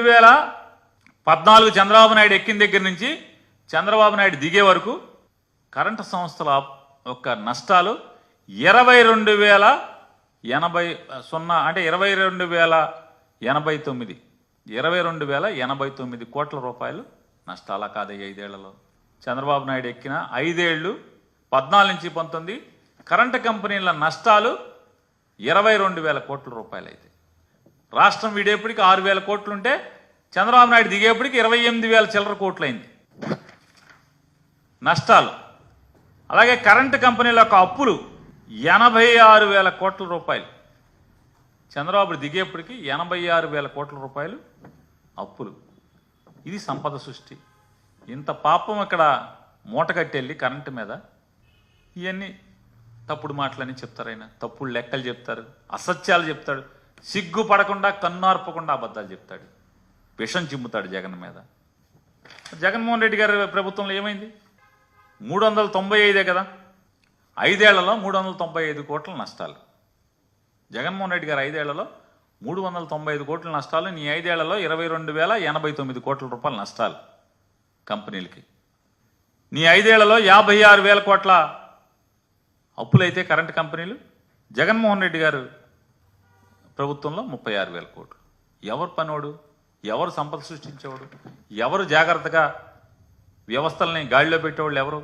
2014 చంద్రబాబు నాయుడు ఎక్కిన దగ్గర నుంచి చంద్రబాబు నాయుడు దిగే వరకు కరెంటు సంస్థల యొక్క నష్టాలు 22,080 అంటే 22,089 కోట్ల రూపాయలు నష్టాల కాదు 5 ఏళ్లలో. చంద్రబాబు నాయుడు ఎక్కిన 5 ఏళ్ళు 14 నుంచి 19 కరెంటు కంపెనీల నష్టాలు 22,000 కోట్ల రూపాయలు అయితే రాష్ట్రం విడేపటికి 6,000 కోట్లు ఉంటే చంద్రబాబు నాయుడు దిగేపటికి 28,000 చిల్లర కోట్లు అయింది నష్టాలు. అలాగే కరెంటు కంపెనీల యొక్క అప్పులు 86,000 కోట్ల రూపాయలు. చంద్రబాబు దిగేపటికి 86,000 కోట్ల రూపాయలు అప్పులు. ఇది సంపద సృష్టి. ఇంత పాపం ఇక్కడ మూట కట్టెళ్ళి కరెంటు మీద ఇవన్నీ తప్పుడు మాటలని చెప్తారు. ఆయన తప్పుడు లెక్కలు చెప్తారు, అసత్యాలు చెప్తాడు, సిగ్గు పడకుండా కన్నార్పకుండా అబద్ధాలు చెప్తాడు, విషం చిమ్ముతాడు జగన్ మీద. జగన్మోహన్ రెడ్డి గారి ప్రభుత్వంలో ఏమైంది? 395 కదా, 5 ఏళ్లలో 395 కోట్ల నష్టాలు. జగన్మోహన్ రెడ్డి గారు 5 ఏళ్లలో 395 కోట్ల నష్టాలు. నీ 5 ఏళ్లలో 22,089 కోట్ల రూపాయల నష్టాలు కంపెనీలకి. నీ 5 ఏళ్లలో 56,000 కోట్ల అప్పులైతే కరెంటు కంపెనీలు. జగన్మోహన్ రెడ్డి గారు ప్రభుత్వంలో 36,000 కోట్లు. ఎవరు పనోడు? ఎవరు సంపద సృష్టించేవాడు? ఎవరు జాగ్రత్తగా వ్యవస్థల్ని గాడిలో పెట్టేవాళ్ళు ఎవరు?